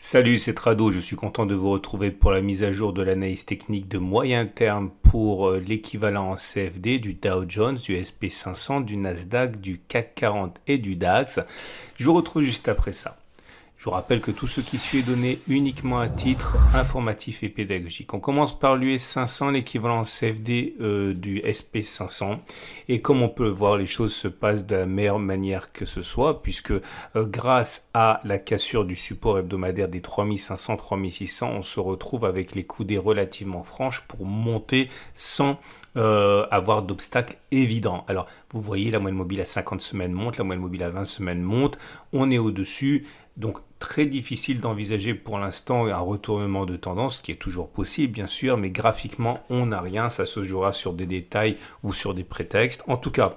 Salut, c'est Trado, je suis content de vous retrouver pour la mise à jour de l'analyse technique de moyen terme pour l'équivalent en CFD du Dow Jones, du SP500, du Nasdaq, du CAC 40 et du DAX. Je vous retrouve juste après ça. Je vous rappelle que tout ce qui suit est donné uniquement à titre informatif et pédagogique. On commence par l'US 500, l'équivalent CFD du SP500. Et comme on peut le voir, les choses se passent de la meilleure manière que ce soit, puisque grâce à la cassure du support hebdomadaire des 3500-3600, on se retrouve avec les coudées relativement franches pour monter sans avoir d'obstacles évidents. Alors, vous voyez, la moyenne mobile à 50 semaines monte, la moyenne mobile à 20 semaines monte, on est au-dessus. Donc très difficile d'envisager pour l'instant un retournement de tendance, ce qui est toujours possible bien sûr, mais graphiquement on n'a rien, ça se jouera sur des détails ou sur des prétextes. En tout cas,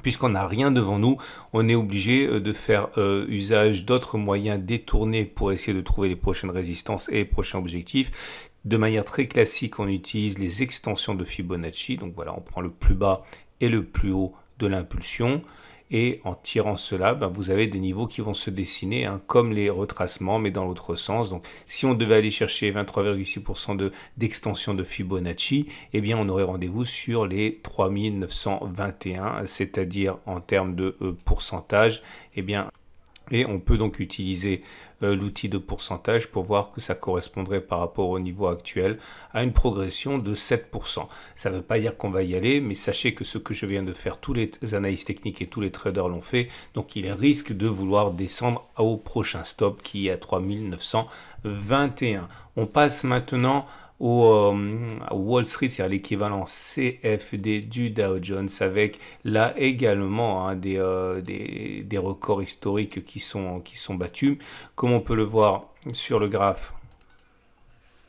puisqu'on n'a rien devant nous, on est obligé de faire usage d'autres moyens détournés pour essayer de trouver les prochaines résistances et les prochains objectifs. De manière très classique, on utilise les extensions de Fibonacci. Donc voilà, on prend le plus bas et le plus haut de l'impulsion. Et en tirant cela, vous avez des niveaux qui vont se dessiner, comme les retracements, mais dans l'autre sens. Donc, si on devait aller chercher 23,6% d'extension de Fibonacci, eh bien, on aurait rendez-vous sur les 3921, c'est-à-dire en termes de pourcentage, eh bien, et on peut donc utiliser l'outil de pourcentage pour voir que ça correspondrait par rapport au niveau actuel à une progression de 7%. Ça ne veut pas dire qu'on va y aller, mais sachez que ce que je viens de faire, tous les analystes techniques et tous les traders l'ont fait, donc il risque de vouloir descendre au prochain stop qui est à 3921. On passe maintenant au Wall Street, c'est l'équivalent CFD du Dow Jones, avec là également des records historiques qui sont battus. Comme on peut le voir sur le graphe,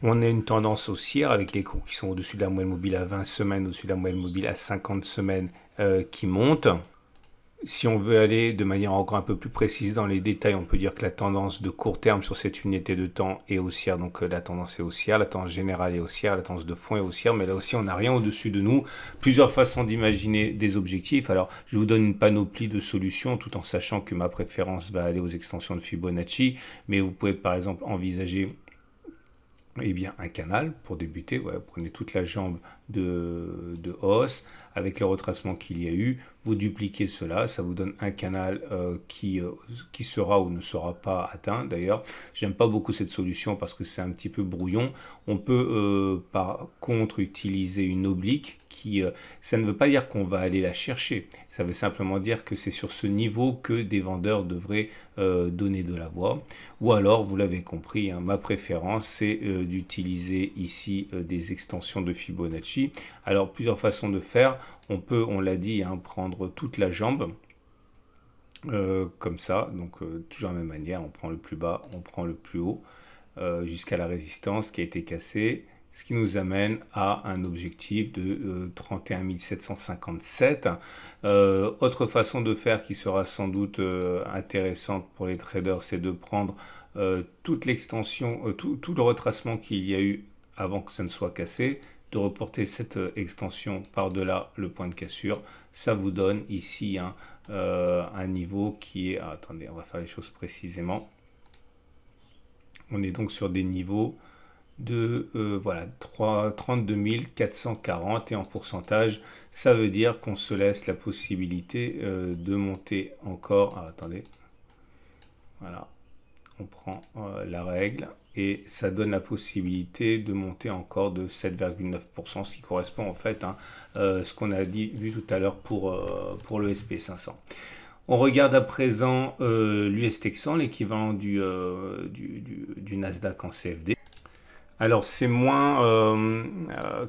on a une tendance haussière avec les cours qui sont au-dessus de la moyenne mobile à 20 semaines, au-dessus de la moyenne mobile à 50 semaines qui montent. Si on veut aller de manière encore un peu plus précise dans les détails, on peut dire que la tendance de court terme sur cette unité de temps est haussière. Donc la tendance est haussière, la tendance générale est haussière, la tendance de fond est haussière. Mais là aussi, on n'a rien au-dessus de nous. Plusieurs façons d'imaginer des objectifs. Alors, je vous donne une panoplie de solutions tout en sachant que ma préférence va aller aux extensions de Fibonacci. Mais vous pouvez par exemple envisager un canal pour débuter. Vous prenez toute la jambe de hausse avec le retracement qu'il y a eu, vous dupliquez cela, ça vous donne un canal qui sera ou ne sera pas atteint. D'ailleurs, j'aime pas beaucoup cette solution parce que c'est un petit peu brouillon. On peut par contre utiliser une oblique qui, ça ne veut pas dire qu'on va aller la chercher, ça veut simplement dire que c'est sur ce niveau que des vendeurs devraient donner de la voix. Ou alors, vous l'avez compris, ma préférence c'est d'utiliser ici des extensions de Fibonacci. Alors, plusieurs façons de faire. On peut, on l'a dit, prendre toute la jambe comme ça. Donc, toujours de la même manière, on prend le plus bas, on prend le plus haut jusqu'à la résistance qui a été cassée. Ce qui nous amène à un objectif de 31 757. Autre façon de faire qui sera sans doute intéressante pour les traders, c'est de prendre toute l'extension, tout le retracement qu'il y a eu avant que ça ne soit cassé, de reporter cette extension par-delà le point de cassure. Ça vous donne ici un niveau qui est... attendez, on va faire les choses précisément. On est donc sur des niveaux de 32 440 et en pourcentage, ça veut dire qu'on se laisse la possibilité de monter encore. Attendez, voilà, on prend la règle et ça donne la possibilité de monter encore de 7,9%, ce qui correspond en fait à ce qu'on a vu tout à l'heure pour le SP500. On regarde à présent l'US Texan, l'équivalent du Nasdaq en CFD. Alors c'est moins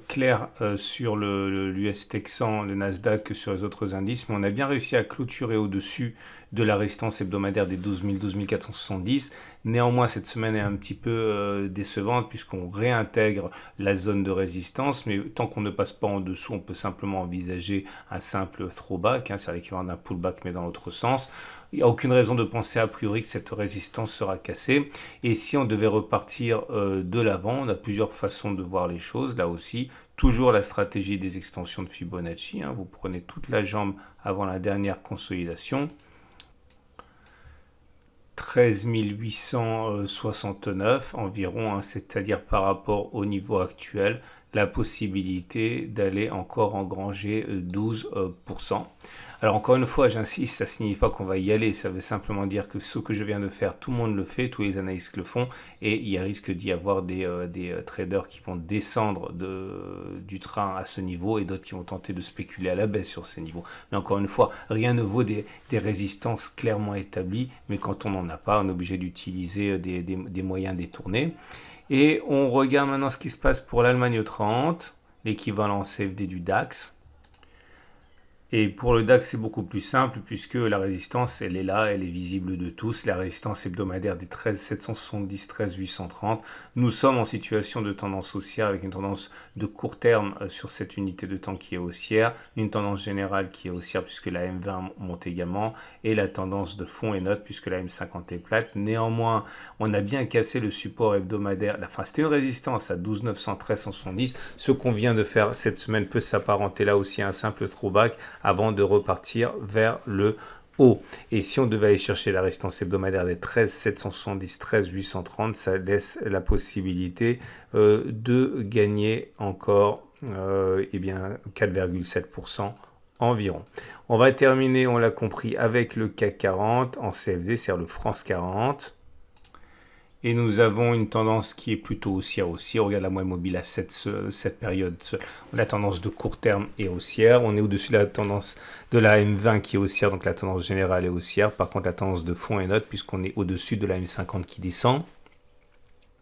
clair sur l'US Texan, le Nasdaq que sur les autres indices, mais on a bien réussi à clôturer au-dessus de la résistance hebdomadaire des 12 470. Néanmoins, cette semaine est un petit peu décevante puisqu'on réintègre la zone de résistance, mais tant qu'on ne passe pas en dessous, on peut simplement envisager un simple throwback, c'est l'équivalent d'un pullback mais dans l'autre sens. Il n'y a aucune raison de penser a priori que cette résistance sera cassée. Et si on devait repartir de l'avant, on a plusieurs façons de voir les choses. Là aussi, toujours la stratégie des extensions de Fibonacci. Vous prenez toute la jambe avant la dernière consolidation. 13 869 environ, hein, c'est-à-dire par rapport au niveau actuel, la possibilité d'aller encore engranger 12%. Alors encore une fois, j'insiste, ça ne signifie pas qu'on va y aller, ça veut simplement dire que ce que je viens de faire, tout le monde le fait, tous les analystes le font, et il y a risque d'y avoir des traders qui vont descendre du train à ce niveau et d'autres qui vont tenter de spéculer à la baisse sur ces niveaux. Mais encore une fois, rien ne vaut des résistances clairement établies, mais quand on n'en a pas, on est obligé d'utiliser des moyens détournés. Et on regarde maintenant ce qui se passe pour l'Allemagne 30, l'équivalent CFD du DAX. Et pour le DAX, c'est beaucoup plus simple puisque la résistance, elle est là, elle est visible de tous. La résistance hebdomadaire des 13 770, 13 830. Nous sommes en situation de tendance haussière avec une tendance de court terme sur cette unité de temps qui est haussière, une tendance générale qui est haussière puisque la M20 monte également et la tendance de fond est neutre puisque la M50 est plate. Néanmoins, on a bien cassé le support hebdomadaire. Enfin, c'était une résistance à 12 900, 13 170. Ce qu'on vient de faire cette semaine peut s'apparenter là aussi à un simple throwback avant de repartir vers le haut. Et si on devait aller chercher la résistance hebdomadaire des 13 770, 13 830, ça laisse la possibilité de gagner encore 4,7% environ. On va terminer, on l'a compris, avec le CAC 40 en CFD, c'est-à-dire le France 40. Et nous avons une tendance qui est plutôt haussière aussi. On regarde la moyenne mobile à cette période. La tendance de court terme est haussière. On est au-dessus de la tendance de la M20 qui est haussière. Donc la tendance générale est haussière. Par contre, la tendance de fond est neutre puisqu'on est au-dessus de la M50 qui descend.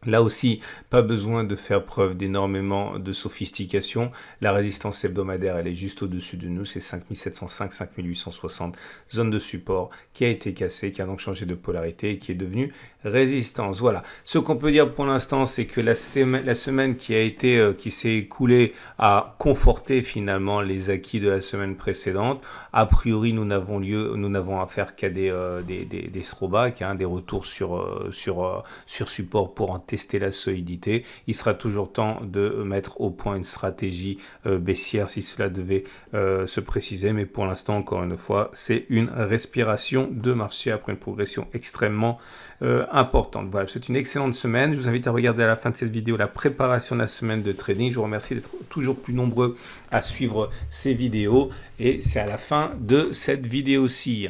Là aussi, pas besoin de faire preuve d'énormément de sophistication. La résistance hebdomadaire, elle est juste au-dessus de nous. C'est 5705, 5860. Zone de support qui a été cassée, qui a donc changé de polarité et qui est devenue résistance. Voilà. Ce qu'on peut dire pour l'instant, c'est que la semaine qui s'est écoulée a conforté finalement les acquis de la semaine précédente. A priori, nous n'avons affaire qu'à des throwbacks, des retours sur support pour en tester la solidité. Il sera toujours temps de mettre au point une stratégie baissière si cela devait se préciser, mais pour l'instant, encore une fois, c'est une respiration de marché après une progression extrêmement importante. Voilà, c'est une excellente semaine. Je vous invite à regarder à la fin de cette vidéo la préparation de la semaine de trading. Je vous remercie d'être toujours plus nombreux à suivre ces vidéos et c'est à la fin de cette vidéo-ci.